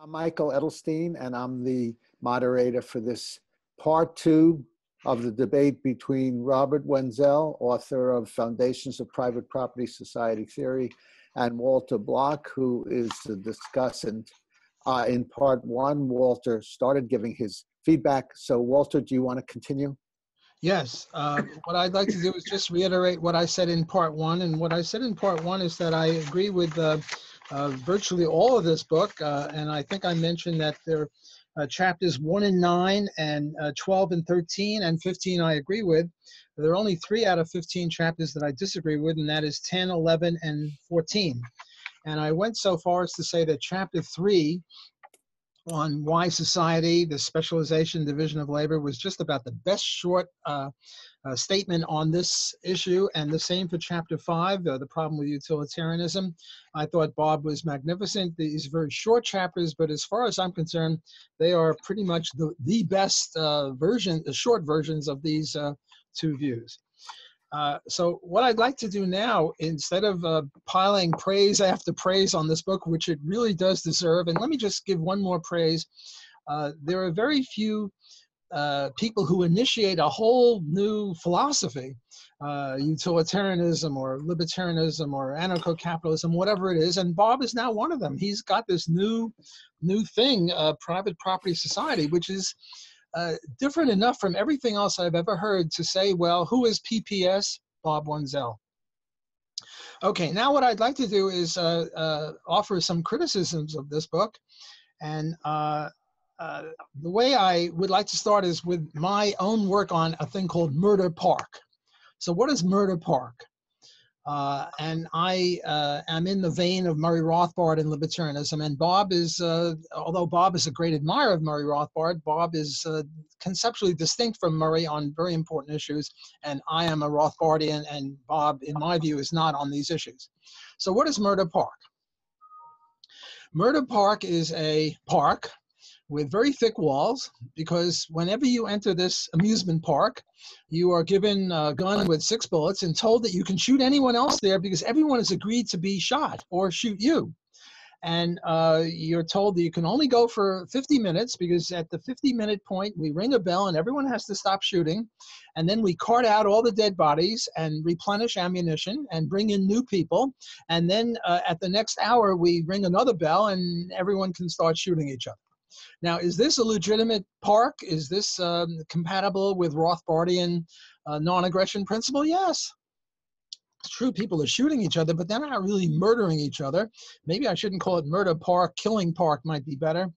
I'm Michael Edelstein, and I'm the moderator for this part two of the debate between Robert Wenzel, author of Foundations of Private Property Society Theory, and Walter Block, who is the discussant. In part one, Walter started giving his feedback. So Walter, do you want to continue? Yes. What I'd like to do is just reiterate what I said in part one. And what I said in part one is that I agree with virtually all of this book. And I think I mentioned that there are chapters 1 and 9 and 12 and 13 and 15 I agree with. There are only 3 out of 15 chapters that I disagree with, and that is 10, 11, and 14. And I went so far as to say that chapter 3 on why society, the specialization, division of labor, was just about the best short statement on this issue, and the same for chapter 5, the problem with utilitarianism. I thought Bob was magnificent. These very short chapters, but as far as I'm concerned, they are pretty much the best the short versions of these two views. So what I'd like to do now, instead of piling praise after praise on this book, which it really does deserve, and let me just give one more praise. There are very few people who initiate a whole new philosophy, utilitarianism or libertarianism or anarcho-capitalism, whatever it is, and Bob is now one of them. He's got this new thing, private property society, which is different enough from everything else I've ever heard to say, well, who is PPS? Bob Wenzel. Okay, now what I'd like to do is offer some criticisms of this book. And the way I would like to start is with my own work on a thing called Murder Park. So what is Murder Park? And I am in the vein of Murray Rothbard and libertarianism. And Bob is, although Bob is a great admirer of Murray Rothbard, Bob is conceptually distinct from Murray on very important issues. And I am a Rothbardian, and Bob, in my view, is not on these issues. So what is Murder Park? Murder Park is a park with very thick walls, because whenever you enter this amusement park, you are given a gun with 6 bullets and told that you can shoot anyone else there because everyone has agreed to be shot or shoot you. And you're told that you can only go for 50 minutes because at the 50-minute point, we ring a bell and everyone has to stop shooting. And then we cart out all the dead bodies and replenish ammunition and bring in new people. And then at the next hour, we ring another bell and everyone can start shooting each other. Now, is this a legitimate park? Is this compatible with Rothbardian non-aggression principle? Yes. It's true, people are shooting each other, but they're not really murdering each other. Maybe I shouldn't call it murder park. Killing park might be better.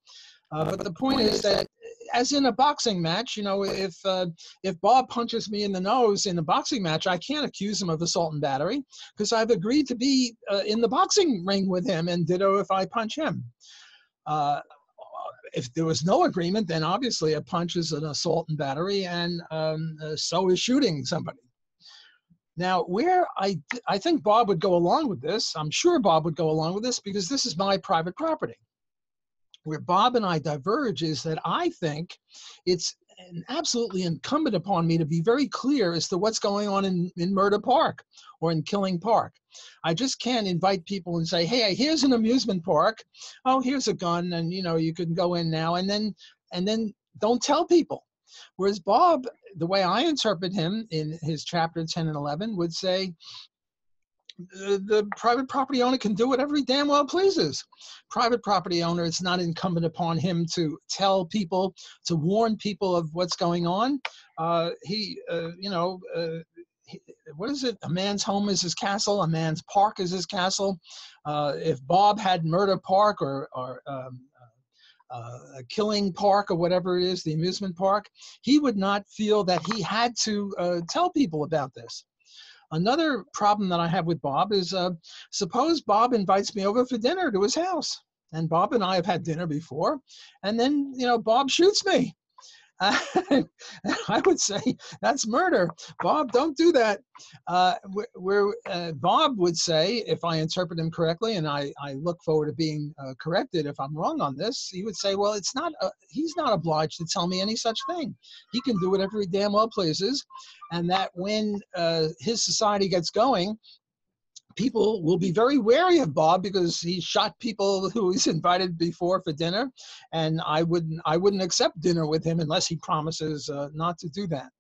But the point is that, as in a boxing match, you know, if Bob punches me in the nose in a boxing match, I can't accuse him of assault and battery because I've agreed to be in the boxing ring with him, and ditto if I punch him. If there was no agreement, then obviously a punch is an assault and battery, and so is shooting somebody. Now, where I think Bob would go along with this, I'm sure Bob would go along with this because this is my private property. Where Bob and I diverge is that I think it's absolutely incumbent upon me to be very clear as to what's going on in Murder Park or in Killing Park. I just can't invite people and say, hey, here's an amusement park. Oh, here's a gun, and you know, you can go in now, and then don't tell people. Whereas Bob, the way I interpret him in his chapter 10 and 11, would say the private property owner can do whatever he damn well pleases. Private property owner, it's not incumbent upon him to tell people, to warn people of what's going on. What is it? A man's home is his castle. A man's park is his castle. If Bob had Murder Park or a Killing Park or whatever it is, the amusement park, he would not feel that he had to tell people about this. Another problem that I have with Bob is, suppose Bob invites me over for dinner to his house, and Bob and I have had dinner before, and then, you know, Bob shoots me. I would say that's murder. Bob, don't do that. Bob would say, if I interpret him correctly, and I look forward to being corrected if I'm wrong on this, he would say, well, he's not obliged to tell me any such thing. He can do whatever he damn well pleases, and that when his society gets going, people will be very wary of Bob because he shot people who he's invited before for dinner, and I wouldn't accept dinner with him unless he promises not to do that.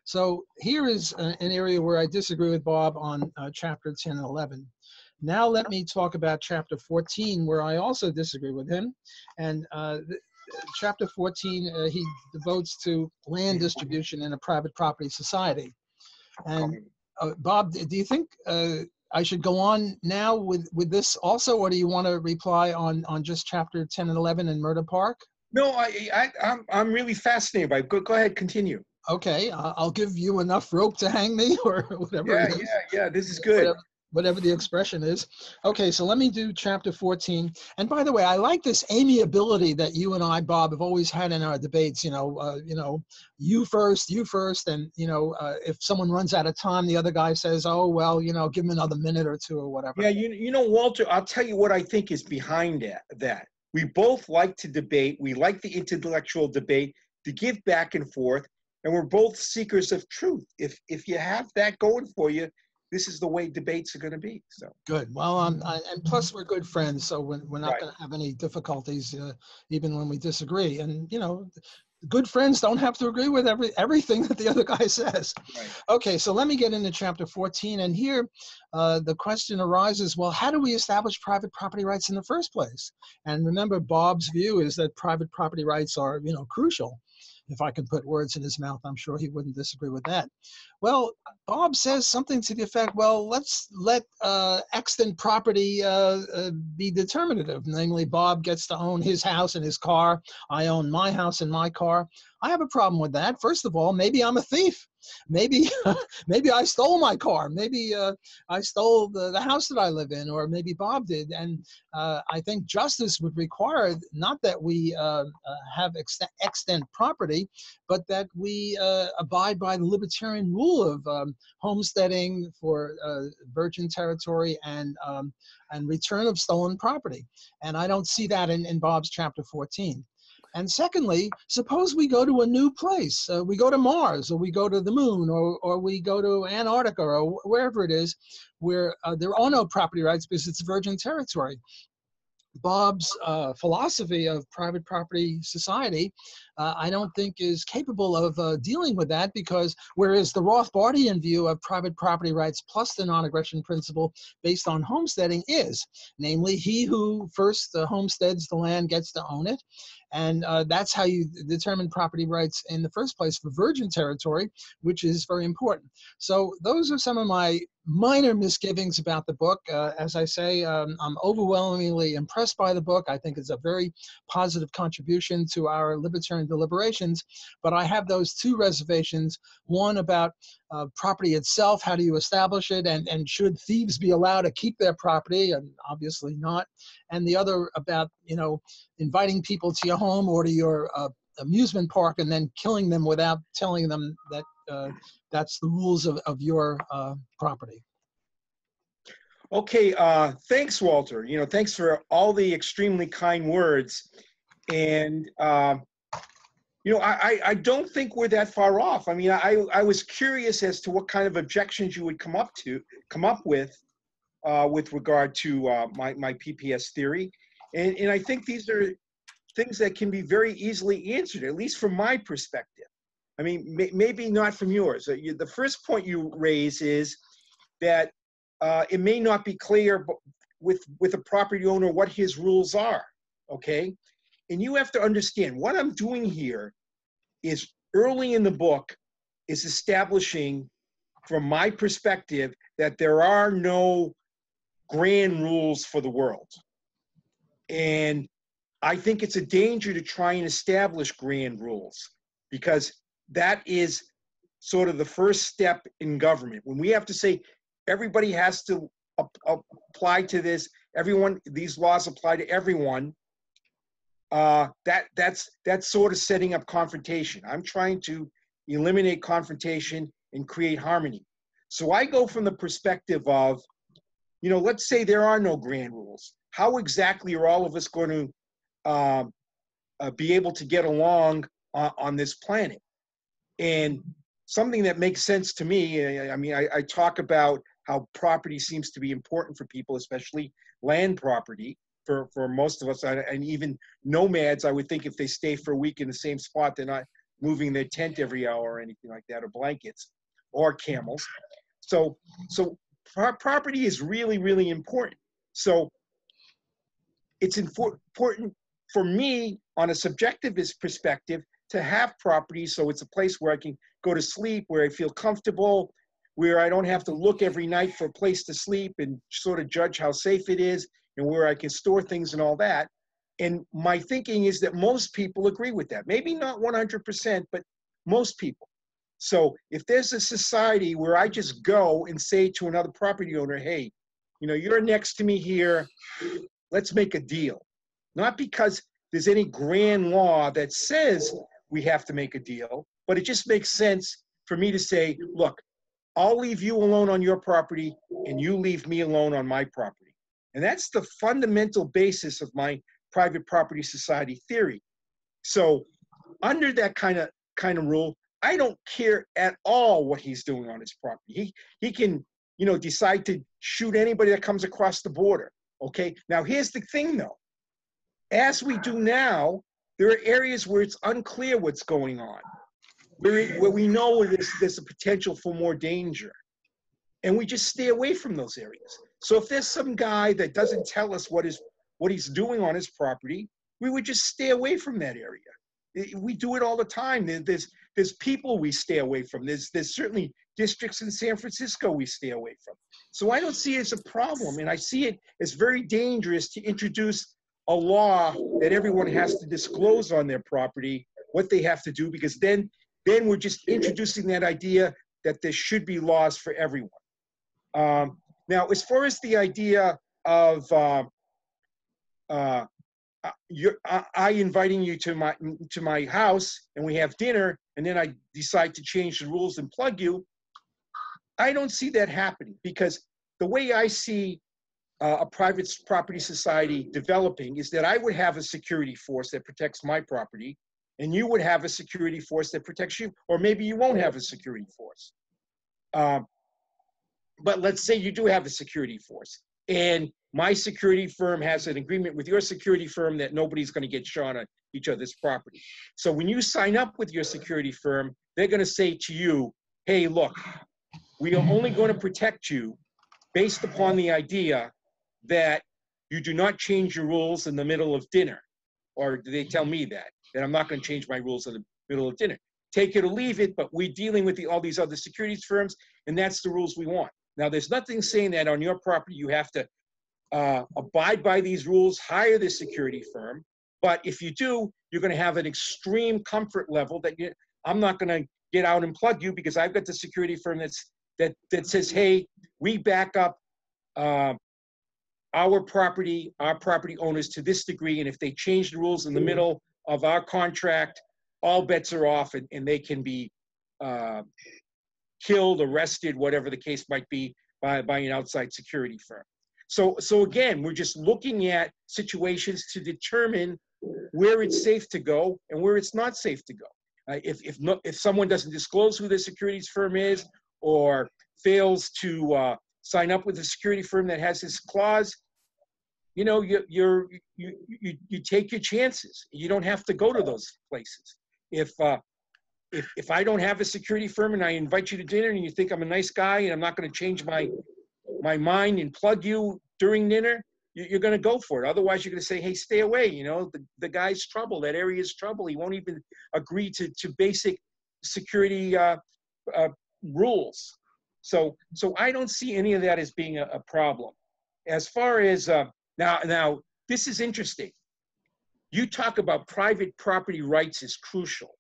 So here is an area where I disagree with Bob on chapter 10 and 11. Now let me talk about chapter 14, where I also disagree with him. And chapter 14, he devotes to land distribution in a private property society. And Bob, do you think I should go on now with this also, or do you want to reply on just chapter 10 and 11 in Murder Park? No, I'm really fascinated by it. Go ahead, continue. Okay, I'll give you enough rope to hang me, or whatever it is. Yeah, this is good. Whatever the expression is. Okay, so let me do chapter 14. And by the way, I like this amiability that you and I, Bob, have always had in our debates. You first, and if someone runs out of time, the other guy says, "Oh well, give him another minute or two or whatever." Yeah, Walter, I'll tell you what I think is behind that. We both like to debate. We like the intellectual debate, to give back and forth. And we're both seekers of truth. If you have that going for you, this is the way debates are going to be. So good. Well, and plus we're good friends, so we're not going to have any difficulties, even when we disagree. And good friends don't have to agree with everything that the other guy says. Right. Okay, so let me get into chapter 14, and here the question arises: well, how do we establish private property rights in the first place? And remember, Bob's view is that private property rights are crucial. If I can put words in his mouth, I'm sure he wouldn't disagree with that. Well, Bob says something to the effect, well, let's let extant property be determinative. Namely, Bob gets to own his house and his car. I own my house and my car. I have a problem with that. First of all, maybe I'm a thief. Maybe I stole my car. Maybe I stole the house that I live in, or maybe Bob did. And I think justice would require not that we have extant property, but that we abide by the libertarian rule of homesteading for virgin territory and return of stolen property. And I don't see that in Bob's chapter 14. And secondly, suppose we go to a new place. We go to Mars, or we go to the moon, or we go to Antarctica, or wherever it is, where there are no property rights because it's virgin territory. Bob's philosophy of private property society, I don't think is capable of dealing with that, because whereas the Rothbardian view of private property rights plus the non-aggression principle based on homesteading is, namely, he who first homesteads the land gets to own it. And that's how you determine property rights in the first place for virgin territory, which is very important. So those are some of my minor misgivings about the book. As I say, I'm overwhelmingly impressed by the book. I think it's a very positive contribution to our libertarian deliberations, but I have those two reservations. One about property itself, how do you establish it, and should thieves be allowed to keep their property? And obviously not. And the other about, inviting people to your home or to your amusement park and then killing them without telling them that that's the rules of your property. Okay, thanks, Walter. Thanks for all the extremely kind words. And, I don't think we're that far off. I mean, I was curious as to what kind of objections you would come up with regard to my PPS theory. And I think these are things that can be very easily answered, at least from my perspective. I mean, maybe not from yours. The first point you raise is that it may not be clear with a property owner what his rules are, okay? And you have to understand, what I'm doing here is early in the book is establishing, from my perspective, that there are no grand rules for the world. And I think it's a danger to try and establish grand rules, because that is sort of the first step in government. When we have to say everybody has to apply to this, these laws apply to everyone, that's sort of setting up confrontation. I'm trying to eliminate confrontation and create harmony. So I go from the perspective of, let's say there are no grand rules. How exactly are all of us going to be able to get along on this planet? And something that makes sense to me, I talk about how property seems to be important for people, especially land property for most of us. And even nomads, I would think if they stay for a week in the same spot, they're not moving their tent every hour or anything like that, or blankets or camels. So property is really, really important. So it's important for me on a subjectivist perspective to have property, so it's a place where I can go to sleep, where I feel comfortable, where I don't have to look every night for a place to sleep and sort of judge how safe it is, and where I can store things and all that. And my thinking is that most people agree with that. Maybe not 100%, but most people. So if there's a society where I just go and say to another property owner, hey, you know, you're next to me here, let's make a deal. Not because there's any grand law that says we have to make a deal, but it just makes sense for me to say, look, I'll leave you alone on your property and you leave me alone on my property. And that's the fundamental basis of my private property society theory. So under that kind of rule, I don't care at all what he's doing on his property. He can, you know, decide to shoot anybody that comes across the border. Okay, now here's the thing though. As we do now, there are areas where it's unclear what's going on, where we know there's a potential for more danger. And we just stay away from those areas. So if there's some guy that doesn't tell us what he's doing on his property, we would just stay away from that area. We do it all the time. There's people we stay away from. There's certainly districts in San Francisco we stay away from. So I don't see it as a problem, and I see it as very dangerous to introduce a law that everyone has to disclose on their property what they have to do, because then we're just introducing that idea that there should be laws for everyone. Now, as far as the idea of I inviting you to my house and we have dinner, and then I decide to change the rules and plug you, I don't see that happening, because the way I see a private property society developing is that I would have a security force that protects my property, and you would have a security force that protects you, or maybe you won't have a security force. But let's say you do have a security force, and my security firm has an agreement with your security firm that nobody's going to get shot on each other's property. So when you sign up with your security firm, they're going to say to you, hey, look, we are only going to protect you based upon the idea that you do not change your rules in the middle of dinner. Or they tell me that I'm not going to change my rules in the middle of dinner. Take it or leave it, but we're dealing with all these other securities firms, and that's the rules we want. Now, there's nothing saying that on your property you have to abide by these rules, hire the security firm. But if you do, you're going to have an extreme comfort level that I'm not going to get out and plug you, because I've got the security firm that says, hey, we back up our property owners to this degree, and if they change the rules in the middle of our contract, all bets are off, and they can be killed, arrested, whatever the case might be, by an outside security firm. So again, we're just looking at situations to determine where it's safe to go and where it's not safe to go. If someone doesn't disclose who the securities firm is, or fails to sign up with a security firm that has this clause, you know, you take your chances. You don't have to go to those places. If I don't have a security firm and I invite you to dinner and you think I'm a nice guy and I'm not going to change my mind and plug you during dinner, you're going to go for it. Otherwise, you're going to say, hey, stay away. You know, the guy's trouble. That area is trouble. He won't even agree to basic security rules. So I don't see any of that as being a problem. As far as now, this is interesting. You talk about private property rights is crucial.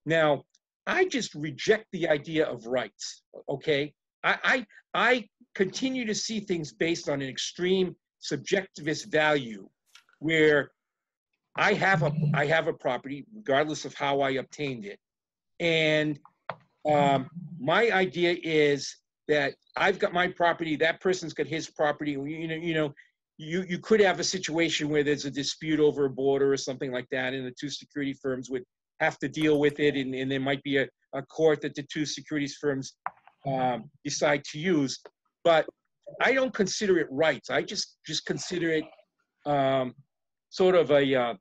Now, I just reject the idea of rights. Okay, I continue to see things based on an extreme subjectivist value, where I have a property regardless of how I obtained it, and my idea is that I've got my property, that person's got his property. You could have a situation where there's a dispute over a border or something like that, and the two security firms would have to deal with it, and there might be a court that the two securities firms decide to use. But I don't consider it rights. I just consider it sort of a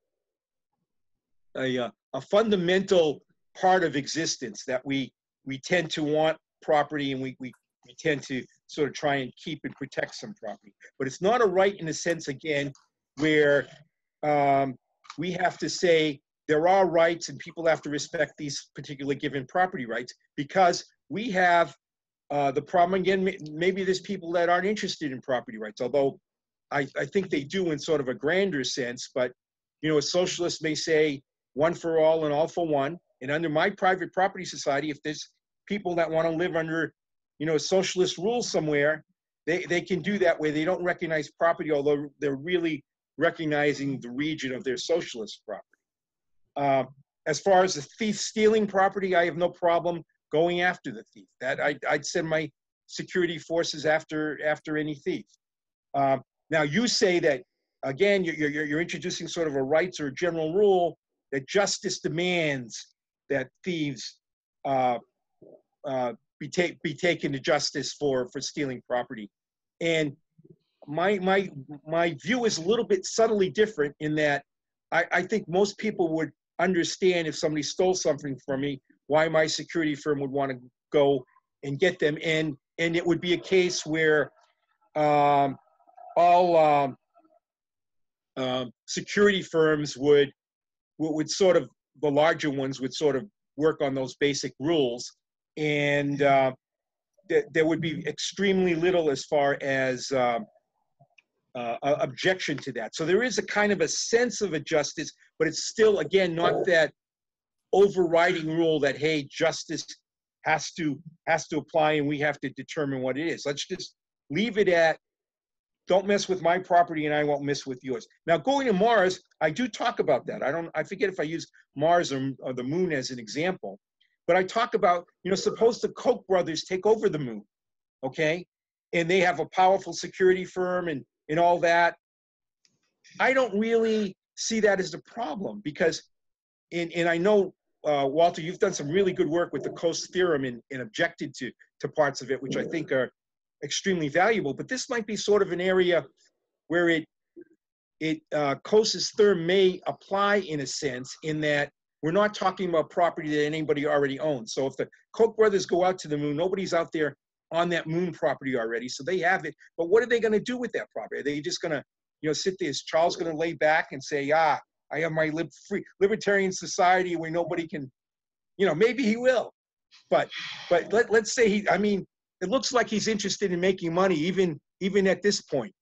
fundamental part of existence, that we tend to want property, and we tend to sort of try and keep and protect some property. But it's not a right in a sense, again, where we have to say there are rights and people have to respect these particular given property rights, because we have the problem, again, maybe there's people that aren't interested in property rights, although I think they do in sort of a grander sense. But, you know, a socialist may say one for all and all for one. And under my private property society, if there's people that want to live under, you know, socialist rules somewhere, they can do that, where they don't recognize property, although they're really recognizing the region of their socialist property. As far as the thief stealing property, I have no problem going after the thief. That I'd send my security forces after any thief. Now you say that, again, you're introducing sort of a rights or a general rule that justice demands that thieves be taken to justice for stealing property. And my view is a little bit subtly different, in that I think most people would understand if somebody stole something from me, why my security firm would want to go and get them. And it would be a case where all security firms would sort of, the larger ones would sort of work on those basic rules, and there would be extremely little as far as objection to that. So there is a kind of a sense of a justice, but it's still, again, not that overriding rule that, hey, justice has to apply and we have to determine what it is. Let's just leave it at, don't mess with my property and I won't mess with yours. Now, going to Mars, I do talk about that. I forget if I use Mars or the moon as an example, but I talk about, you know, suppose the Koch brothers take over the moon, okay? And they have a powerful security firm and all that. I don't really see that as the problem, because, and I know, Walter, you've done some really good work with the Coase theorem and objected to parts of it, which I think are extremely valuable. But this might be sort of an area where Coase's theorem may apply, in a sense, in that we're not talking about property that anybody already owns. So if the Koch brothers go out to the moon, nobody's out there on that moon property already, so they have it. But what are they going to do with that property? Are they just going to, you know, sit there? Is Charles going to lay back and say, I have my free libertarian society where nobody can, you know, maybe he will. But let's say it looks like he's interested in making money even at this point.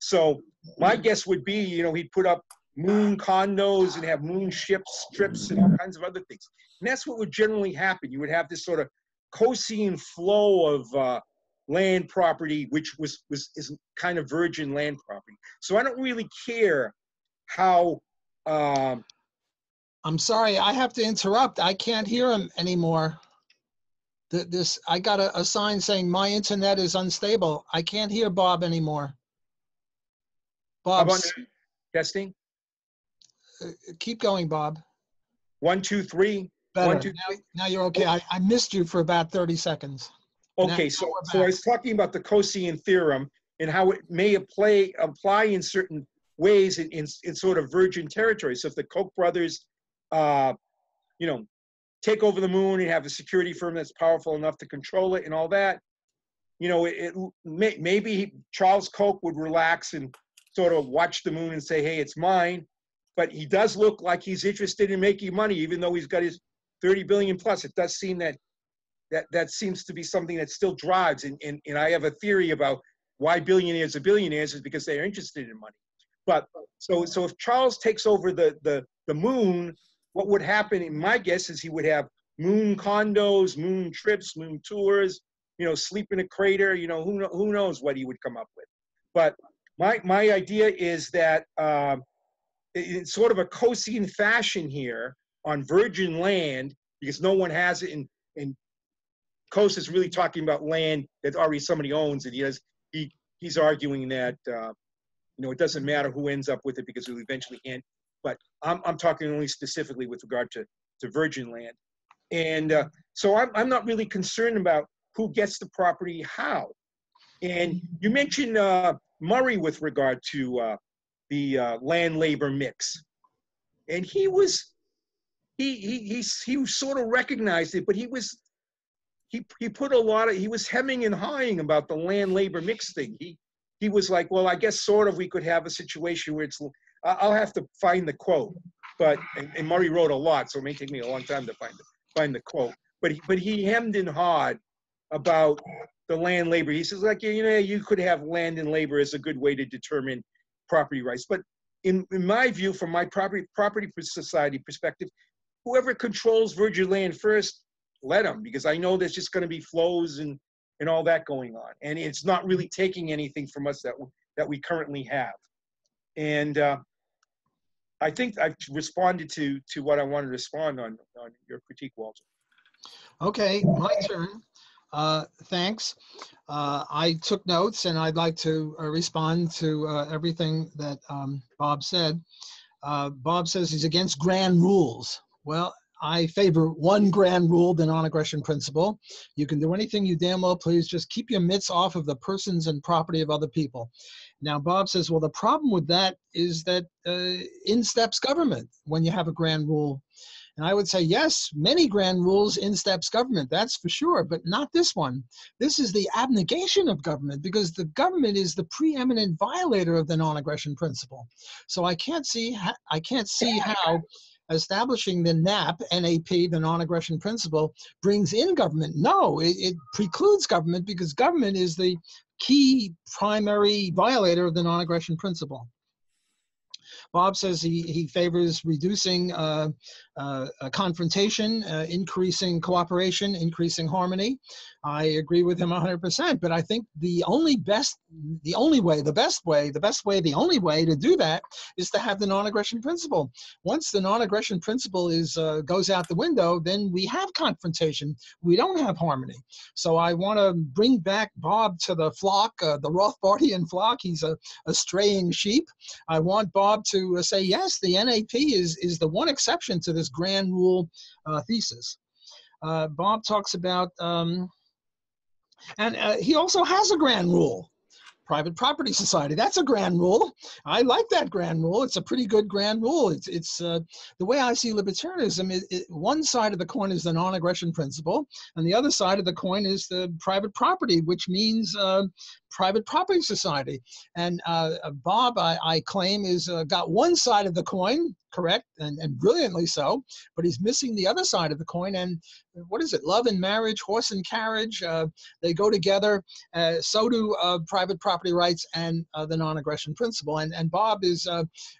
So my guess would be, you know, he'd put up moon condos and have moon ships, trips, and all kinds of other things. And that's what would generally happen. You would have this sort of Coasean flow of land property, which is kind of virgin land property. So I don't really care how. I'm sorry, I have to interrupt. I can't hear him anymore. I got a sign saying my internet is unstable. I can't hear Bob anymore. Bob, how about testing? Keep going, Bob. 1, 2, 3. Better. 1, 2, 3. Now you're okay. I missed you for about 30 seconds. Okay, so I was talking about the Coasean theorem and how it may apply in certain ways in sort of virgin territory. So if the Koch brothers, you know, take over the moon and have a security firm that's powerful enough to control it and all that, you know, maybe Charles Koch would relax and sort of watch the moon and say, hey, it's mine. But he does look like he's interested in making money, even though he's got his 30 billion plus. It does seem that seems to be something that still drives. And I have a theory about why billionaires are billionaires, is because they're interested in money. But so if Charles takes over the moon, what would happen, in my guess, is he would have moon condos, moon trips, moon tours, you know, sleep in a crater, you know, who knows what he would come up with. But my idea is that in sort of a Coasean fashion here on virgin land, because no one has it, and Coase is really talking about land that already somebody owns, and he's arguing that you know, it doesn't matter who ends up with it because it'll eventually end. But I'm talking only specifically with regard to virgin land, and so I'm not really concerned about who gets the property how. And you mentioned Murray with regard to the land-labor mix, and he sort of recognized it, but he put a lot of, he was hemming and hawing about the land-labor mix thing. He was like, well, I guess sort of we could have a situation where it's, I'll have to find the quote, but, and Murray wrote a lot, so it may take me a long time to find the quote, but he hemmed and hawed about the land labor. He says, like, you know, you could have land and labor as a good way to determine property rights. But in my view, from my property society perspective, whoever controls virgin land first, let them, because I know there's just going to be flows and all that going on, and it's not really taking anything from us that we currently have. And I think I've responded to what I wanted to respond on your critique, Walter. Okay, my turn. Thanks. I took notes, and I'd like to respond to everything that Bob said. Bob says he's against grand rules. Well, I favor one grand rule, the non-aggression principle. You can do anything you damn well please, just keep your mitts off of the persons and property of other people. Now, Bob says, well, the problem with that is that in steps government when you have a grand rule. And I would say, yes, many grand rules in steps government, that's for sure, but not this one. This is the abnegation of government, because the government is the preeminent violator of the non-aggression principle. So I can't see how establishing the NAP, the non-aggression principle, brings in government. No, it precludes government, because government is the key primary violator of the non-aggression principle. Bob says he favors reducing confrontation, increasing cooperation, increasing harmony. I agree with him 100%, but I think the only way to do that is to have the non-aggression principle. Once the non-aggression principle goes out the window, then we have confrontation. We don't have harmony. So I want to bring back Bob to the flock, the Rothbardian flock. He's a straying sheep. I want Bob to say, yes, the NAP is the one exception to this grand rule thesis. Bob talks about, and he also has a grand rule. Private property society, that's a grand rule. I like that grand rule. It's a pretty good grand rule. It's the way I see libertarianism, one side of the coin is the non-aggression principle, and the other side of the coin is the private property, which means private property society. And Bob, I claim, is got one side of the coin, correct, and brilliantly so, but he's missing the other side of the coin. And what is it? Love and marriage, horse and carriage, they go together. So do private property rights and the non-aggression principle. And Bob is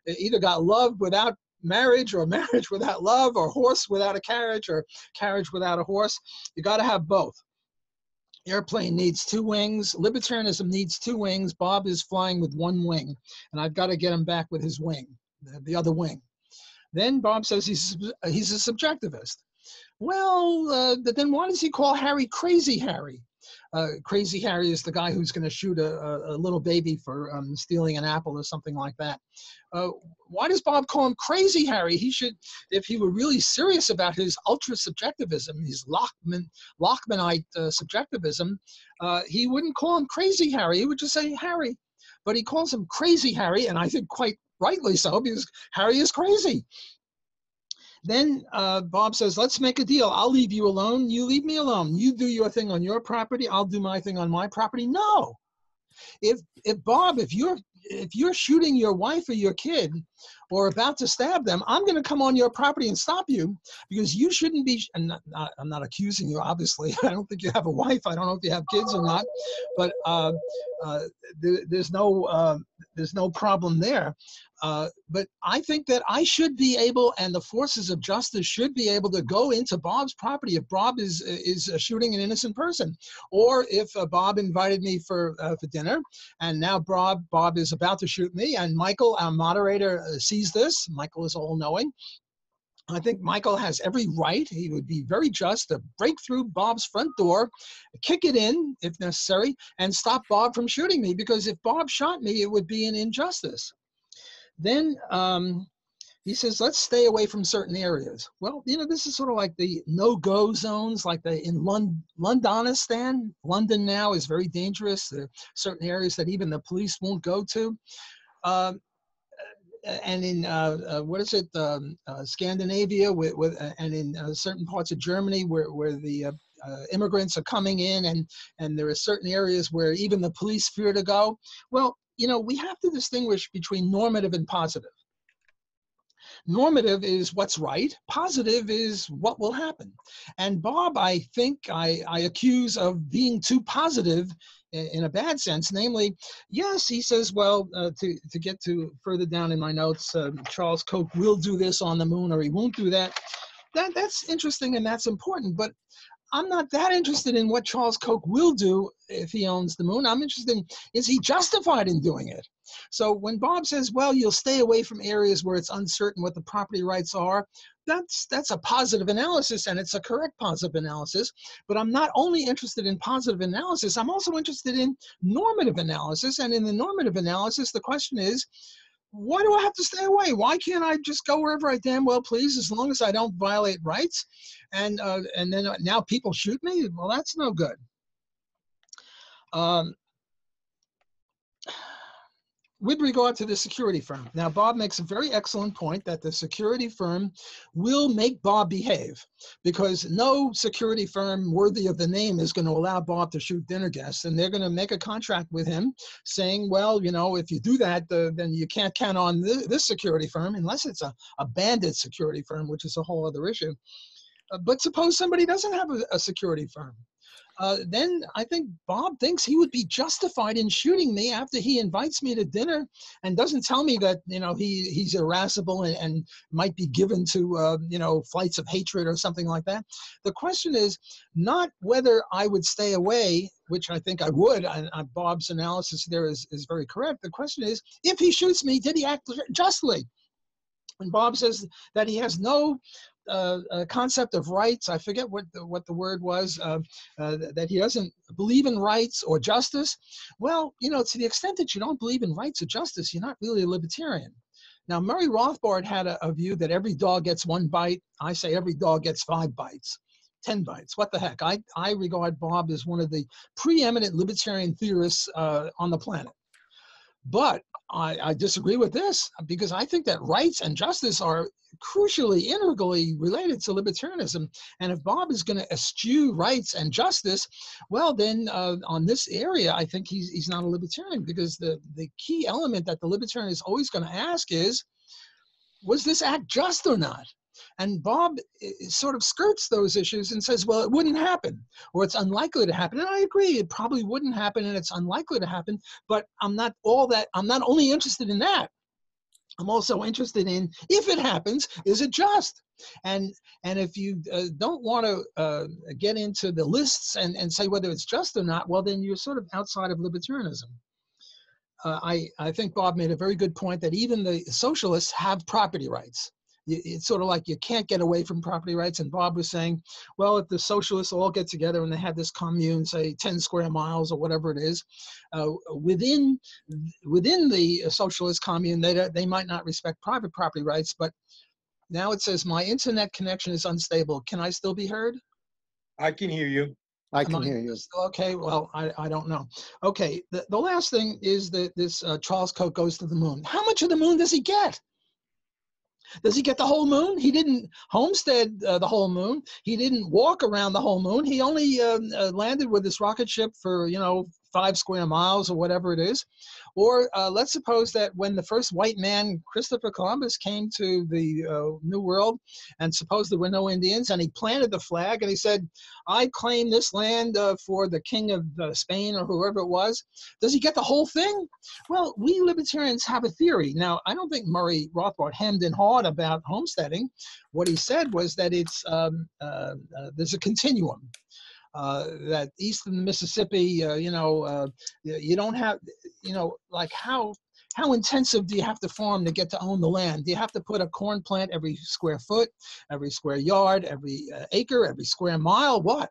either got love without marriage, or marriage without love, or horse without a carriage, or carriage without a horse. You got to have both. Airplane needs two wings. Libertarianism needs two wings. Bob is flying with one wing, and I've got to get him back with his wing, the other wing. Then Bob says he's a subjectivist. Well, then why does he call Harry Crazy Harry? Crazy Harry is the guy who's going to shoot a little baby for stealing an apple or something like that. Why does Bob call him Crazy Harry? He should, if he were really serious about his ultra-subjectivism, his Lachmanite subjectivism, he wouldn't call him Crazy Harry. He would just say Harry. But he calls him Crazy Harry, and I think quite rightly so, because Harry is crazy. Then Bob says, let's make a deal. I'll leave you alone. You leave me alone. You do your thing on your property. I'll do my thing on my property. No. If Bob, if you're shooting your wife or your kid or about to stab them, I'm going to come on your property and stop you, because you shouldn't be, and I'm not accusing you, obviously. I don't think you have a wife. I don't know if you have kids or not, but there's no problem there. But I think that I should be able, and the forces of justice should be able to go into Bob's property if Bob is shooting an innocent person, or if Bob invited me for dinner, and now Bob is about to shoot me, and Michael, our moderator, sees this. Michael is all-knowing. I think Michael has every right. He would be very just to break through Bob's front door, kick it in if necessary, and stop Bob from shooting me, because if Bob shot me, it would be an injustice. Then He says, let's stay away from certain areas. Well, you know, this is sort of like the no-go zones, like in Londonistan. London now is very dangerous. There are certain areas that even the police won't go to. And in Scandinavia, and in certain parts of Germany where the immigrants are coming in, and there are certain areas where even the police fear to go. Well, you know, we have to distinguish between normative and positive. Normative is what's right. Positive is what will happen. And Bob, I think I accuse of being too positive in a bad sense. Namely, yes, he says, well, to get to further down in my notes, Charles Koch will do this on the moon, or he won't do that. That's interesting and that's important, but I'm not that interested in what Charles Koch will do if he owns the moon. I'm interested in, is he justified in doing it? So when Bob says, well, you'll stay away from areas where it's uncertain what the property rights are, that's a positive analysis, and it's a correct positive analysis. But I'm not only interested in positive analysis, I'm also interested in normative analysis. And in the normative analysis, the question is, why do I have to stay away? Why can't I just go wherever I damn well please, as long as I don't violate rights? And then now people shoot me? Well, that's no good. With regard to the security firm, now Bob makes a very excellent point that the security firm will make Bob behave, because no security firm worthy of the name is going to allow Bob to shoot dinner guests, and they're going to make a contract with him saying, well, you know, if you do that, then you can't count on this security firm unless it's a bandit security firm, which is a whole other issue. But suppose somebody doesn't have a security firm. Then I think Bob thinks he would be justified in shooting me after he invites me to dinner and doesn't tell me that, you know, he's irascible and might be given to, you know, flights of hatred or something like that. The question is not whether I would stay away, which I think I would, and Bob's analysis there is very correct. The question is, if he shoots me, did he act justly? And Bob says that he has no concept of rights. I forget what the word was, that he doesn't believe in rights or justice. Well, you know, to the extent that you don't believe in rights or justice, you're not really a libertarian. Now, Murray Rothbard had a view that every dog gets one bite. I say every dog gets 5 bites, 10 bites. What the heck? I regard Bob as one of the preeminent libertarian theorists on the planet. But I disagree with this, because I think that rights and justice are crucially, integrally related to libertarianism. And if Bob is going to eschew rights and justice, well, then on this area, I think he's not a libertarian, because the key element that the libertarian is always going to ask is, was this act just or not? And Bob sort of skirts those issues and says, well, it wouldn't happen, or it's unlikely to happen. And I agree, it probably wouldn't happen and it's unlikely to happen, but I'm not only interested in that. I'm also interested in, if it happens, is it just? And if you don't want to get into the lists and say whether it's just or not, well, then you're sort of outside of libertarianism. I think Bob made a very good point that even the socialists have property rights. It's sort of like you can't get away from property rights. And Bob was saying, well, if the socialists all get together and they have this commune, say 10 square miles or whatever it is, within the socialist commune, they might not respect private property rights. But now it says, my internet connection is unstable. Can I still be heard? I can hear you. I can hear you. Okay, well, I don't know. Okay, the last thing is that this Charles Koch goes to the moon. How much of the moon does he get? Does he get the whole moon? He didn't homestead the whole moon. He didn't walk around the whole moon. He only landed with this rocket ship for, 5 square miles or whatever it is. Or let's suppose that when the first white man, Christopher Columbus, came to the New World, and suppose there were no Indians, and he planted the flag and he said, I claim this land for the king of Spain or whoever it was. Does he get the whole thing? Well, we libertarians have a theory. Now, I don't think Murray Rothbard hemmed and hawed about homesteading. What he said was that it's there's a continuum. That east of the Mississippi, you don't have, like how how intensive do you have to farm to get to own the land? Do you have to put a corn plant every square foot, every square yard, every acre, every square mile? What?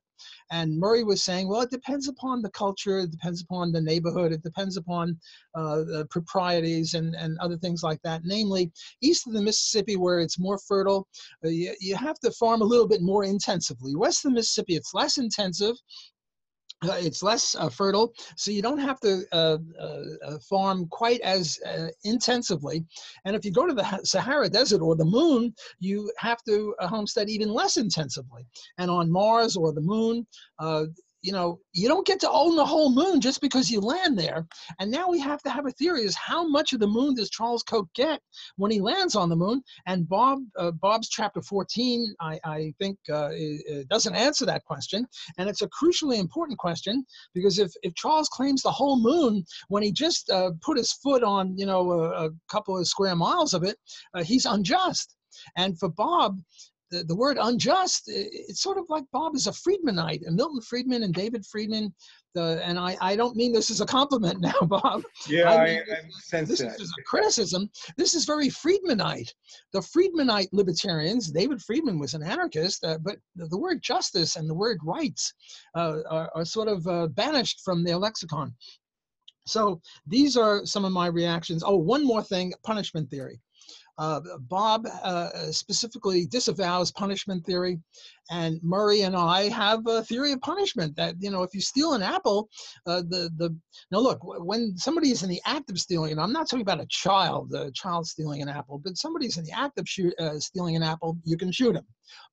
And Murray was saying, well, it depends upon the culture, it depends upon the neighborhood, it depends upon the proprieties and other things like that. Namely, east of the Mississippi, where it's more fertile, you have to farm a little bit more intensively. West of the Mississippi, it's less intensive. It's less fertile, so you don't have to farm quite as intensively. And if you go to the Sahara Desert or the moon, you have to homestead even less intensively. And on Mars or the moon, you know, you don't get to own the whole moon just because you land there. And now we have to have a theory is how much of the moon does Charles Koch get when he lands on the moon? And Bob's chapter 14, I think, it doesn't answer that question. And it's a crucially important question, because if Charles claims the whole moon when he just put his foot on, you know, a couple of square miles of it, he's unjust. And for Bob, the word unjust, it's sort of like Bob is a Friedmanite, and Milton Friedman and David Friedman, and I don't mean this as a compliment now, Bob. Yeah, I sense this that. Is a criticism. This is very Friedmanite. The Friedmanite libertarians, David Friedman was an anarchist, but the word justice and the word rights are sort of banished from their lexicon. So these are some of my reactions. Oh, one more thing, punishment theory. Bob specifically disavows punishment theory, and Murray and I have a theory of punishment that, you know, if you steal an apple, now look, when somebody is in the act of stealing, and I'm not talking about a child stealing an apple, but somebody's in the act of stealing an apple, you can shoot him.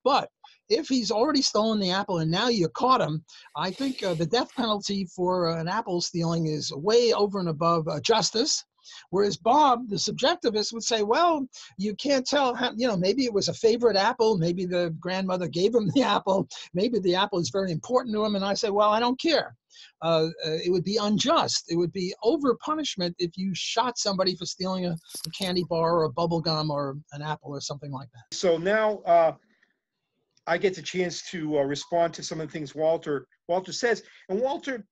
But if he's already stolen the apple and now you caught him, I think the death penalty for an apple stealing is way over and above justice. Whereas Bob, the subjectivist, would say, well, you can't tell, how, you know, maybe it was a favorite apple, maybe the grandmother gave him the apple, maybe the apple is very important to him, and I say, well, I don't care. It would be unjust. It would be over punishment if you shot somebody for stealing a candy bar or a bubble gum or an apple or something like that. So now I get the chance to respond to some of the things Walter says. And Walter,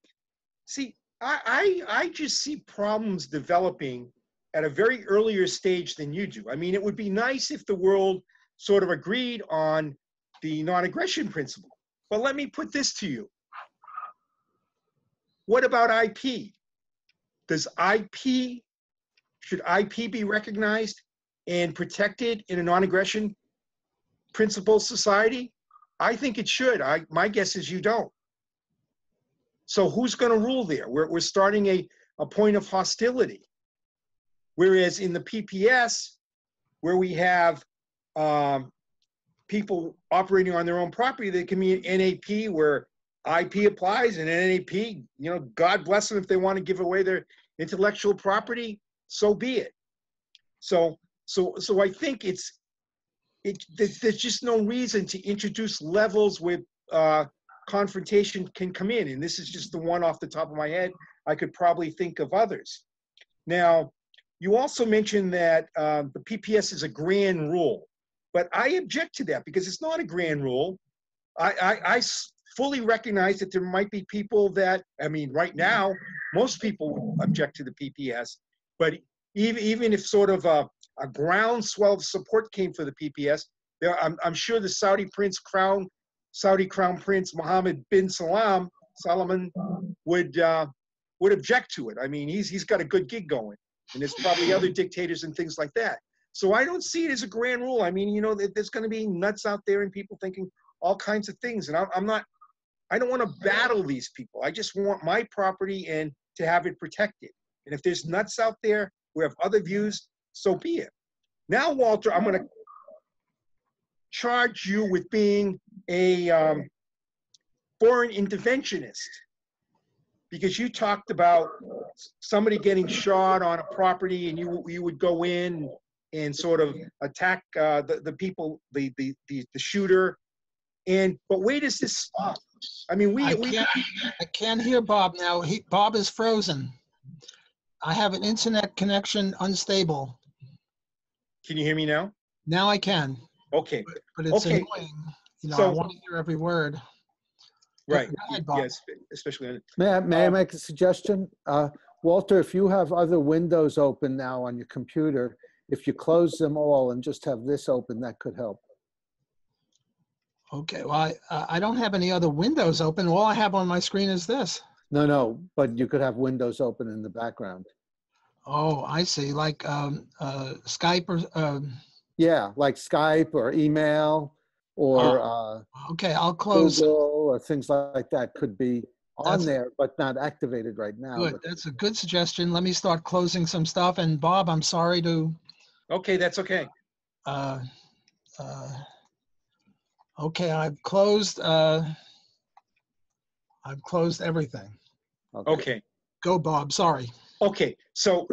see, I just see problems developing at a very earlier stage than you do. I mean, it would be nice if the world sort of agreed on the non-aggression principle. But let me put this to you. What about IP? Should IP be recognized and protected in a non-aggression principle society? I think it should. My guess is you don't. So who's going to rule there? We're starting a point of hostility. Whereas in the PPS, where we have people operating on their own property, they can be an NAP where IP applies, and NAP, you know, God bless them if they want to give away their intellectual property, so be it. So I think there's just no reason to introduce levels with confrontation can come in, and this is just the one off the top of my head. I could probably think of others. Now, you also mentioned that the PPS is a grand rule, but I object to that because it's not a grand rule. I fully recognize that there might be people that, I mean, right now, most people object to the PPS, but even if sort of a groundswell of support came for the PPS, I'm sure the Saudi Crown Prince Mohammed bin Salman would object to it. I mean, he's got a good gig going, and there's probably other dictators and things like that. So I don't see it as a grand rule. I mean, you know, there's going to be nuts out there and people thinking all kinds of things, and I don't want to battle these people. I just want my property and to have it protected. And if there's nuts out there who have other views, so be it. Now, Walter, I'm going to charge you with being a foreign interventionist, because you talked about somebody getting shot on a property and you would go in and sort of attack the people, the shooter. But where does this stop? I mean, I can't hear Bob now. Bob is frozen. I have an internet connection unstable. Can you hear me now? Now I can. Okay. But it's annoying. You know, I want to hear every word. Right. Go ahead, Bob. Yes, especially. May I make a suggestion? Walter, if you have other windows open now on your computer, if you close them all and just have this open, that could help. Okay, well, I don't have any other windows open. All I have on my screen is this. No, but you could have windows open in the background. Oh, I see. Like Skype or Yeah, like Skype or email or okay, I'll close. Google or things like that could be on there, but not activated right now. Good. That's a good suggestion. Let me start closing some stuff. And Bob, I'm sorry to. Okay, that's okay. Okay, I've closed everything. Okay. Go, Bob. Sorry. Okay. So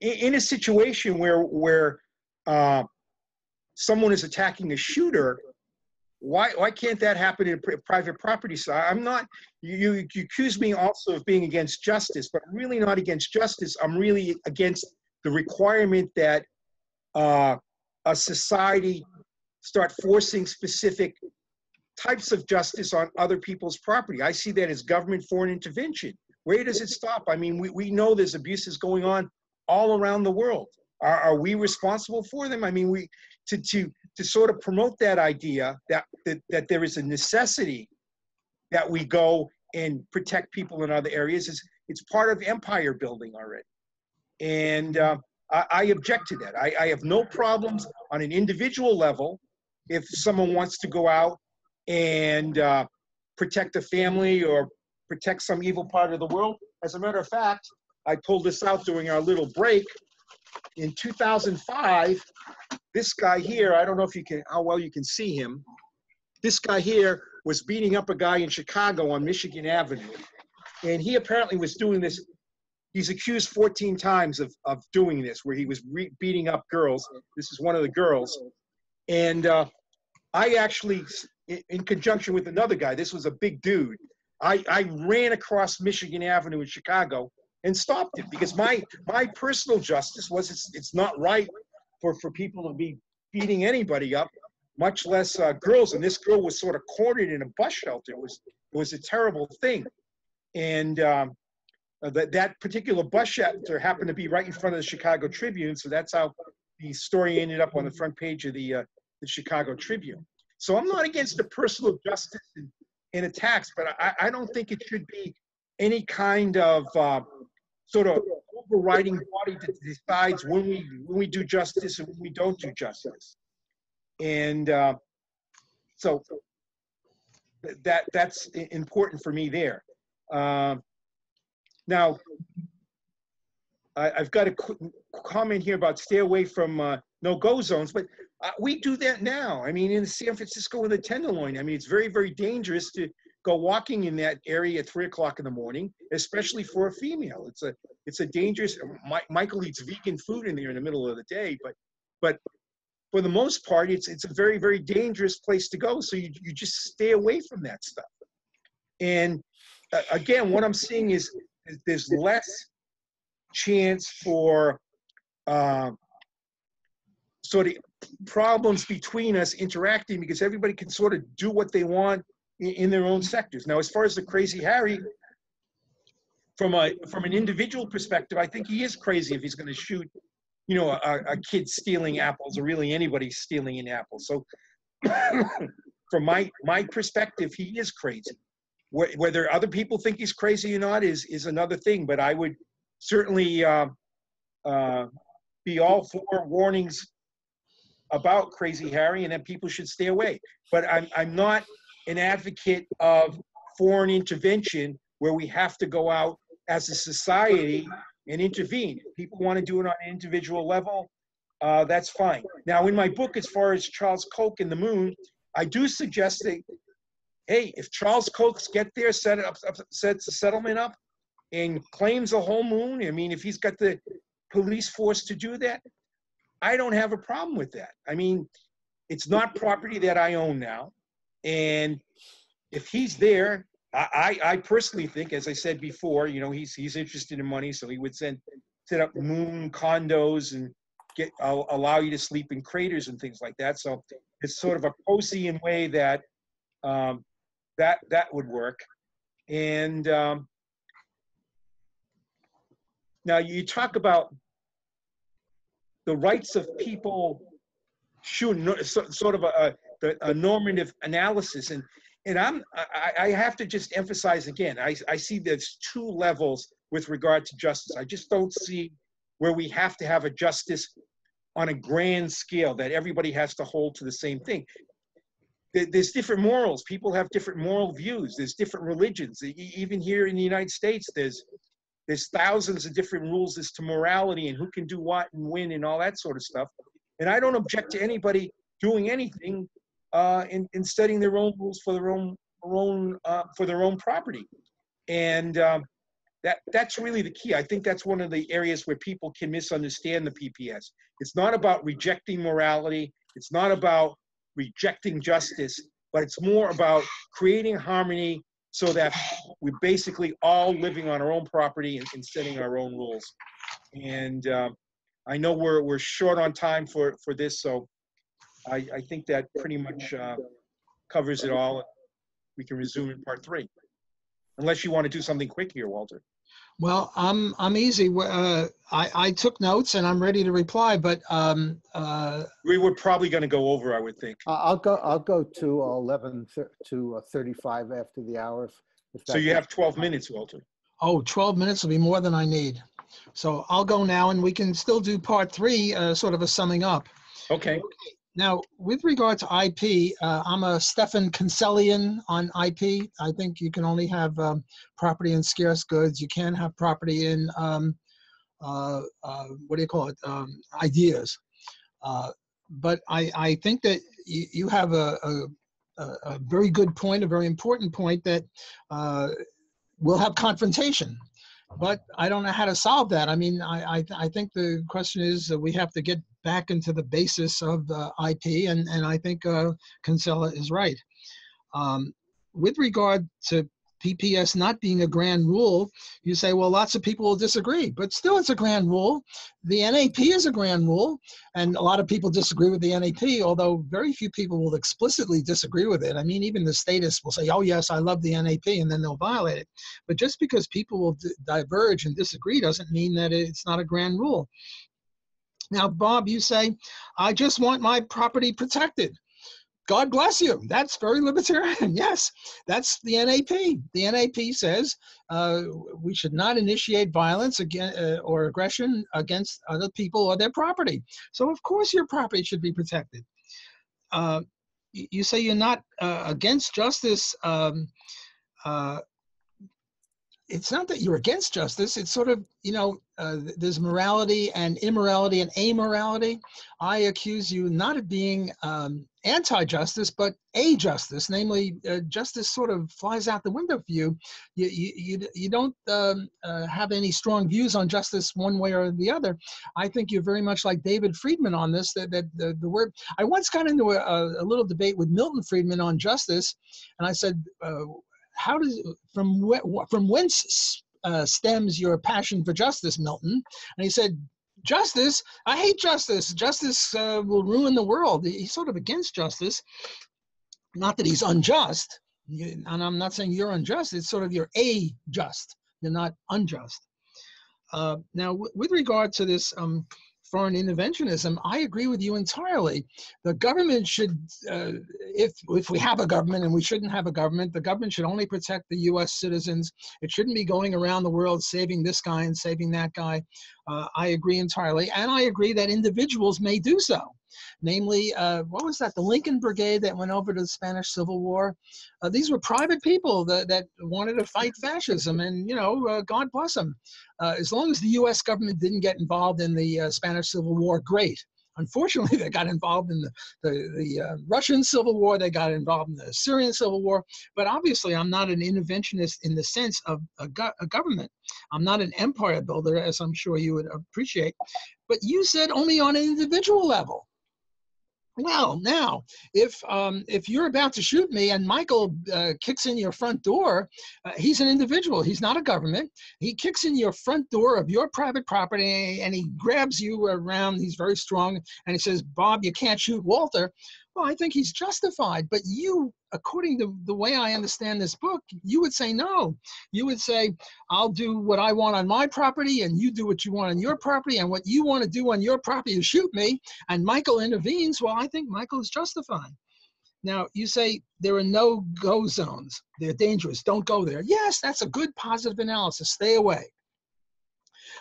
in a situation where someone is attacking a shooter, why can't that happen in private property? So I'm not. You accuse me also of being against justice, but I'm really not against justice. I'm really against the requirement that a society start forcing specific types of justice on other people's property. I see that as government foreign intervention. Where does it stop? I mean, we know there's abuses going on all around the world. Are we responsible for them? I mean, to sort of promote that idea that there is a necessity that we go and protect people in other areas, it's part of empire building already. And I object to that. I have no problems on an individual level if someone wants to go out and protect a family or protect some evil part of the world. As a matter of fact, I pulled this out during our little break. In 2005, this guy here, I don't know if how well you can see him. This guy here was beating up a guy in Chicago on Michigan Avenue. And he apparently was doing this. He's accused 14 times of doing this, where he was beating up girls. This is one of the girls. And I actually, in conjunction with another guy, this was a big dude, I ran across Michigan Avenue in Chicago and stopped it, because my personal justice was it's not right for people to be beating anybody up, much less girls. And this girl was sort of cornered in a bus shelter. It was a terrible thing. And that particular bus shelter happened to be right in front of the Chicago Tribune, so that's how the story ended up on the front page of the Chicago Tribune. So I'm not against the personal justice and attacks, but I don't think it should be any kind of sort of overriding body that decides when we do justice and when we don't do justice. And so that's important for me there. Now, I've got a comment here about stay away from no-go zones, but we do that now. I mean, in San Francisco with the Tenderloin, I mean, it's very, very dangerous to go walking in that area at 3 o'clock in the morning, especially for a female. It's a dangerous. Michael eats vegan food in there in the middle of the day, but for the most part, it's a very, very dangerous place to go. So you just stay away from that stuff. And again, what I'm seeing is there's less chance for sort of problems between us interacting, because everybody can sort of do what they want in their own sectors. Now, as far as the Crazy Harry, from an individual perspective, I think he is crazy if he's going to shoot, you know, a kid stealing apples, or really anybody stealing an apple. So from my perspective, he is crazy. Whether other people think he's crazy or not is another thing, but I would certainly be all for warnings about Crazy Harry, and that people should stay away. But I'm not an advocate of foreign intervention where we have to go out as a society and intervene. If people want to do it on an individual level, that's fine. Now, in my book, as far as Charles Koch and the moon, I do suggest that, hey, if Charles Koch gets there, sets a settlement up and claims a whole moon, I mean, if he's got the police force to do that, I don't have a problem with that. I mean, it's not property that I own now. And if he's there, I personally think, as I said before, you know, he's interested in money, so he would set up moon condos and allow you to sleep in craters and things like that. So it's sort of a Poseidon way that that would work. And Now you talk about the rights of people, sort of a normative analysis, and I have to just emphasize again, I see there's two levels with regard to justice. I just don't see where we have to have a justice on a grand scale that everybody has to hold to the same thing. There's different morals. People have different moral views. There's different religions. Even here in the United States, there's thousands of different rules as to morality and who can do what and when and all that sort of stuff. And I don't object to anybody doing anything in studying their own rules for their own property. And that's really the key. I think that's one of the areas where people can misunderstand the PPS. It's not about rejecting morality. It's not about rejecting justice, but it's more about creating harmony so that we're basically all living on our own property and setting our own rules. And I know we're short on time for this, so I think that pretty much covers it all. We can resume in part 3, unless you want to do something quick here, Walter. Well, I'm easy. I took notes and I'm ready to reply, but we were probably going to go over, I would think. I'll go to 11 to 35 after the hour. So you have 12 minutes, Walter. Oh, 12 minutes will be more than I need. So I'll go now, and we can still do part 3, sort of a summing up. Okay. Now, with regard to IP, I'm a Stefan Kinsellian on IP. I think you can only have property in scarce goods. You can't have property in, what do you call it, ideas. But I think that you have a very good point, a very important point, that we'll have confrontation. But I don't know how to solve that. I mean, I think the question is we have to get back into the basis of IP, and I think Kinsella is right. With regard to PPS not being a grand rule, you say, well, lots of people will disagree, but still it's a grand rule. The NAP is a grand rule, and a lot of people disagree with the NAP, although very few people will explicitly disagree with it. I mean, even the statists will say, oh, yes, I love the NAP, and then they'll violate it. But just because people will diverge and disagree doesn't mean that it's not a grand rule. Now, Bob, you say, I just want my property protected. God bless you. That's very libertarian. Yes, that's the NAP. The NAP says we should not initiate violence or aggression against other people or their property. So, of course, your property should be protected. You say you're not against justice. It's not that you're against justice. It's sort of, you know, there's morality and immorality and amorality. I accuse you not of being anti-justice, but a-justice, namely justice sort of flies out the window for you. You don't have any strong views on justice one way or the other. I think you're very much like David Friedman on this, that the word, I once got into a little debate with Milton Friedman on justice, and I said, from whence stems your passion for justice, Milton? And he said, justice? I hate justice. Justice will ruin the world. He's sort of against justice. Not that he's unjust, and I'm not saying you're unjust. It's sort of you're a-just. You're not unjust. Now, with regard to this foreign interventionism, I agree with you entirely. The government should, if we have a government, and we shouldn't have a government, the government should only protect the U.S. citizens. It shouldn't be going around the world saving this guy and saving that guy. I agree entirely, and I agree that individuals may do so. Namely, what was that? The Lincoln Brigade that went over to the Spanish Civil War. These were private people that wanted to fight fascism, and you know, God bless them. As long as the U.S. government didn't get involved in the Spanish Civil War, great. Unfortunately, they got involved in the Russian Civil War. They got involved in the Syrian Civil War. But obviously, I'm not an interventionist in the sense of a government. I'm not an empire builder, as I'm sure you would appreciate. But you said only on an individual level. Well, now, if you're about to shoot me and Michael kicks in your front door, he's an individual. He's not a government. He kicks in your front door of your private property and he grabs you around. He's very strong and he says, Bob, you can't shoot Walter. Well, I think he's justified, but you, according to the way I understand this book, you would say no. You would say, I'll do what I want on my property, and you do what you want on your property, and what you want to do on your property is shoot me, and Michael intervenes. Well, I think Michael is justified. Now, you say there are no go zones. They're dangerous. Don't go there. Yes, that's a good positive analysis. Stay away.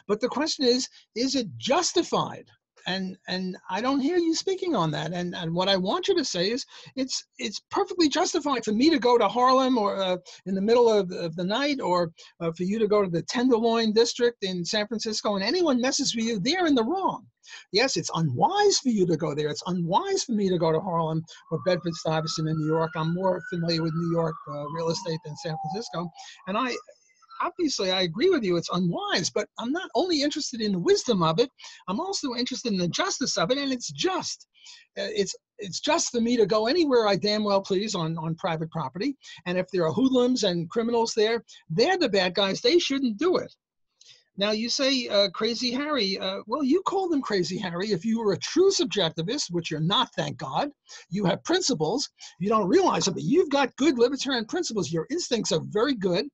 But the question is it justified? And I don't hear you speaking on that. And what I want you to say is it's perfectly justified for me to go to Harlem or in the middle of the night, or for you to go to the Tenderloin district in San Francisco, and anyone messes with you, they're in the wrong. Yes, it's unwise for you to go there. It's unwise for me to go to Harlem or Bedford-Stuyvesant in New York. I'm more familiar with New York real estate than San Francisco. And obviously, I agree with you, it's unwise, but I'm not only interested in the wisdom of it, I'm also interested in the justice of it, and it's just. It's just for me to go anywhere I damn well please on private property, and if there are hoodlums and criminals there, they're the bad guys, they shouldn't do it. Now, you say Crazy Harry. Well, you called him Crazy Harry. If you were a true subjectivist, which you're not, thank God, you have principles. You don't realize it, but you've got good libertarian principles. Your instincts are very good.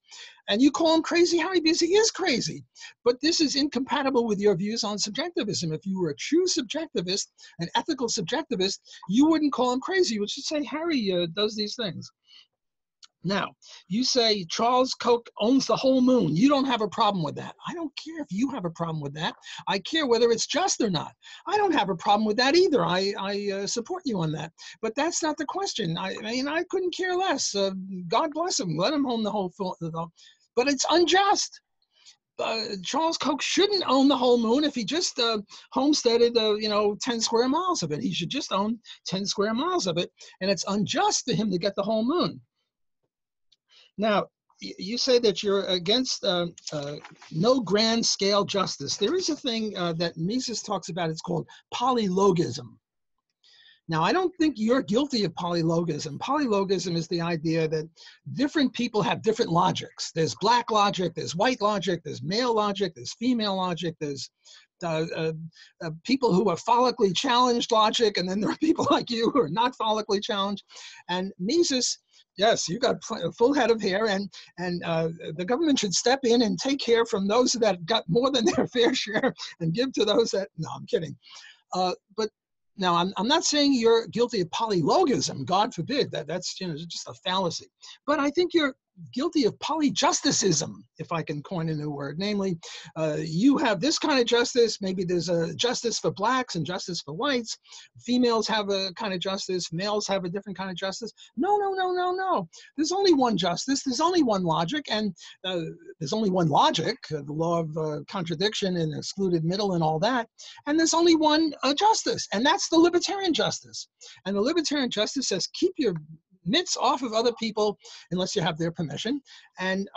And you call him Crazy Harry because he is crazy. But this is incompatible with your views on subjectivism. If you were a true subjectivist, an ethical subjectivist, you wouldn't call him crazy. You would just say Harry does these things. Now, you say Charles Koch owns the whole moon. You don't have a problem with that. I don't care if you have a problem with that. I care whether it's just or not. I don't have a problem with that either. I support you on that. But that's not the question. I mean, I couldn't care less. God bless him. Let him own the whole film. But it's unjust. Charles Koch shouldn't own the whole moon if he just homesteaded, 10 square miles of it. He should just own 10 square miles of it. And it's unjust for him to get the whole moon. Now, you say that you're against no grand scale justice. There is a thing that Mises talks about. It's called polylogism. Now, I don't think you're guilty of polylogism. Polylogism is the idea that different people have different logics. There's black logic, there's white logic, there's male logic, there's female logic, there's people who are follically challenged logic, and then there are people like you who are not follically challenged. And Mises, yes, you got a full head of hair, and the government should step in and take care from those that got more than their fair share and give to those that, no, I'm kidding. But now, I'm not saying you're guilty of polylogism, God forbid, that's just a fallacy. But I think you're guilty of polyjusticism, if I can coin a new word. Namely, you have this kind of justice. Maybe there's a justice for blacks and justice for whites. Females have a kind of justice. Males have a different kind of justice. No, no, no, no, no. There's only one justice. There's only one logic. And there's only one logic, the law of contradiction and excluded middle and all that. And there's only one justice. And that's the libertarian justice. And the libertarian justice says, keep your mitts off of other people unless you have their permission, and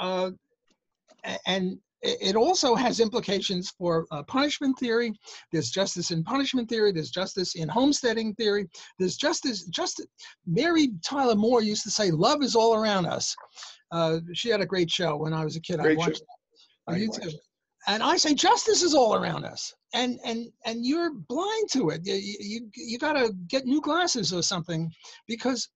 it also has implications for punishment theory. There's justice in punishment theory. There's justice in homesteading theory. There's justice. Mary Tyler Moore used to say, "Love is all around us." She had a great show when I was a kid. I watched it on YouTube. And I say justice is all around us, and you're blind to it. You got to get new glasses or something, because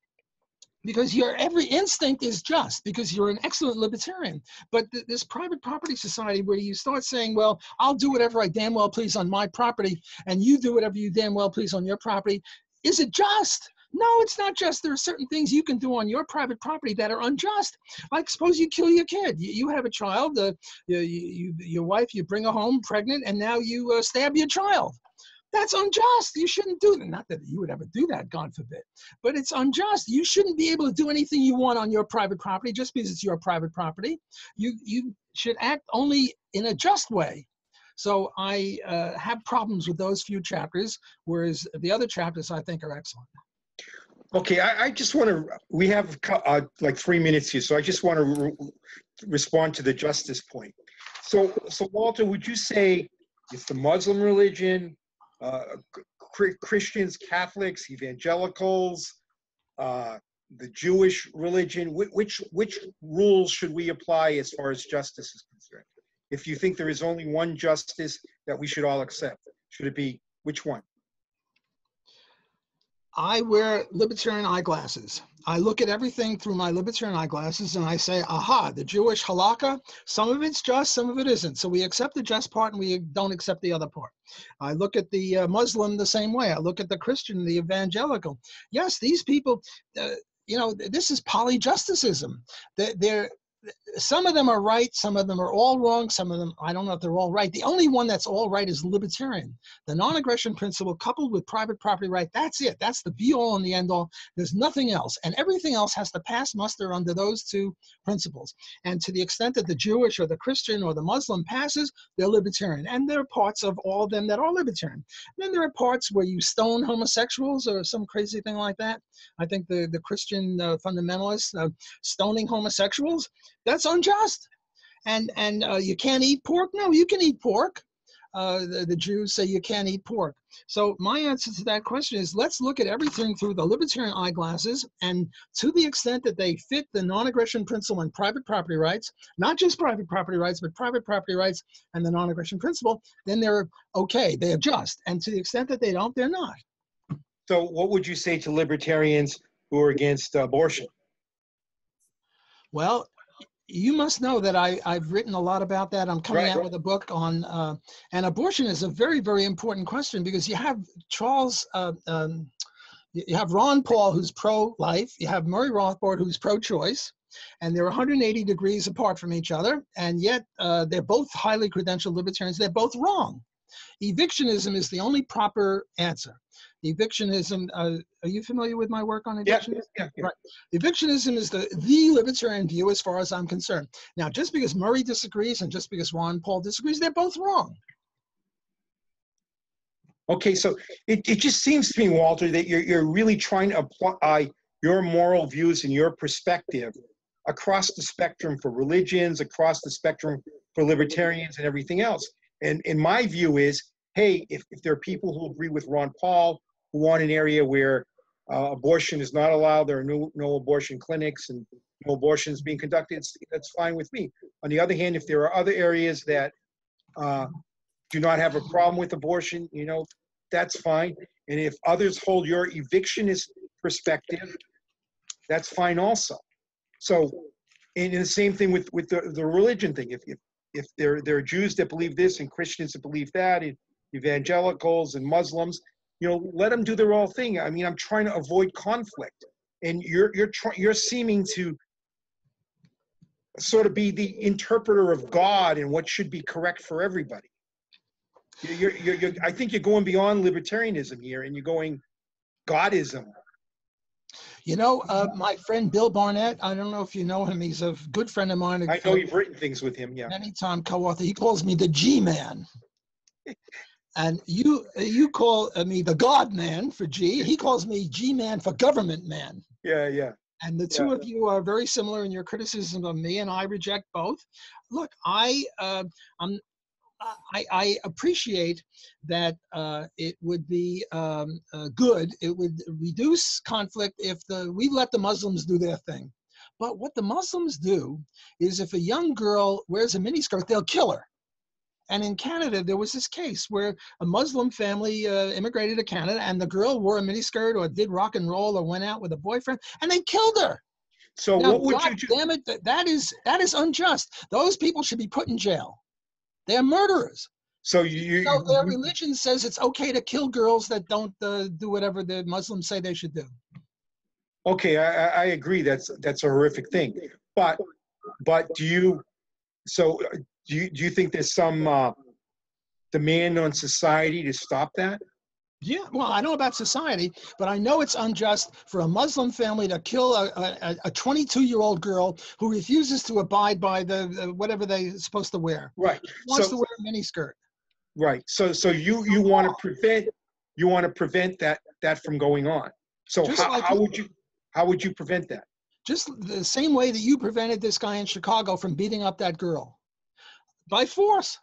your every instinct is just, because you're an excellent libertarian. But this private property society where you start saying, well, I'll do whatever I damn well please on my property, and you do whatever you damn well please on your property, is it just? No, it's not just. There are certain things you can do on your private property that are unjust. Like suppose you kill your kid. You have a child, your wife, you bring her home pregnant, and now you stab your child. That's unjust. You shouldn't do that. Not that you would ever do that, God forbid. But it's unjust. You shouldn't be able to do anything you want on your private property just because it's your private property. You should act only in a just way. So I have problems with those few chapters, whereas the other chapters I think are excellent. Okay, I just want to, we have like 3 minutes here, so I just want to respond to the justice point. So Walter, would you say it's the Muslim religion, Christians, Catholics, evangelicals, the Jewish religion? Which rules should we apply as far as justice is concerned? If you think there is only one justice that we should all accept, should it be which one? I wear libertarian eyeglasses. I look at everything through my libertarian eyeglasses and I say, aha, the Jewish halakha, some of it's just, some of it isn't. So we accept the just part and we don't accept the other part. I look at the Muslim the same way. I look at the Christian, the evangelical. Yes, these people, you know, this is polyjusticism. They're some of them are right, some of them are all wrong, some of them, I don't know if they're all right. The only one that's all right is libertarian. The non-aggression principle coupled with private property right, that's it. That's the be-all and the end-all. There's nothing else. And everything else has to pass muster under those two principles. And to the extent that the Jewish or the Christian or the Muslim passes, they're libertarian. And there are parts of all of them that are libertarian. And then there are parts where you stone homosexuals or some crazy thing like that. I think the Christian fundamentalists stoning homosexuals, that's unjust. And you can't eat pork? No, you can eat pork. The Jews say you can't eat pork. So my answer to that question is, let's look at everything through the libertarian eyeglasses, and to the extent that they fit the non-aggression principle and private property rights, not just private property rights, but private property rights and the non-aggression principle, then they're okay, they're just. And to the extent that they don't, they're not. So what would you say to libertarians who are against abortion? Well, you must know that I've written a lot about that. I'm coming out with a book on, and abortion is a very, very important question, because you have you have Ron Paul, who's pro-life, you have Murray Rothbard, who's pro-choice, and they're 180 degrees apart from each other, and yet they're both highly credentialed libertarians. They're both wrong. Evictionism is the only proper answer. Evictionism, are you familiar with my work on evictionism? Yeah. Right. Evictionism is the libertarian view as far as I'm concerned. Now, just because Murray disagrees and just because Ron Paul disagrees, they're both wrong. Okay, so it just seems to me, Walter, that you're really trying to apply your moral views and your perspective across the spectrum for religions, across the spectrum for libertarians and everything else. And my view is, hey, if there are people who agree with Ron Paul, who want an area where abortion is not allowed, there are no abortion clinics and no abortions being conducted, that's fine with me. On the other hand, if there are other areas that do not have a problem with abortion, you know, that's fine. And if others hold your evictionist perspective, that's fine also. So, and the same thing with the religion thing. If there are Jews that believe this and Christians that believe that, and evangelicals and Muslims, you know, let them do their own thing. I mean, I'm trying to avoid conflict, and you're seeming to sort of be the interpreter of God and what should be correct for everybody. I think you're going beyond libertarianism here, and you're going Godism. You know, my friend Bill Barnett, I don't know if you know him, he's a good friend of mine. I know you've written things with him, yeah. Anytime co-author. He calls me the G-man. And you call me the God man for G. He calls me G-man for government man. Yeah. And the two of you are very similar in your criticism of me, and I reject both. Look, I appreciate that it would be good. It would reduce conflict if we let the Muslims do their thing. But what the Muslims do is, if a young girl wears a miniskirt, they'll kill her. And in Canada, there was this case where a Muslim family immigrated to Canada, and the girl wore a miniskirt or did rock and roll or went out with a boyfriend, and they killed her. So now, what would God you do? damn it, that is unjust. Those people should be put in jail. They're murderers. So their religion says it's okay to kill girls that don't do whatever the Muslims say they should do. Okay, I agree. That's a horrific thing. But do you think there's some demand on society to stop that? Yeah, well, I know about society, but I know it's unjust for a Muslim family to kill a 22-year-old girl who refuses to abide by the whatever they're supposed to wear. Right. Wants to wear a miniskirt. Right. So you want to prevent that from going on. So how would you prevent that? Just the same way that you prevented this guy in Chicago from beating up that girl. By force.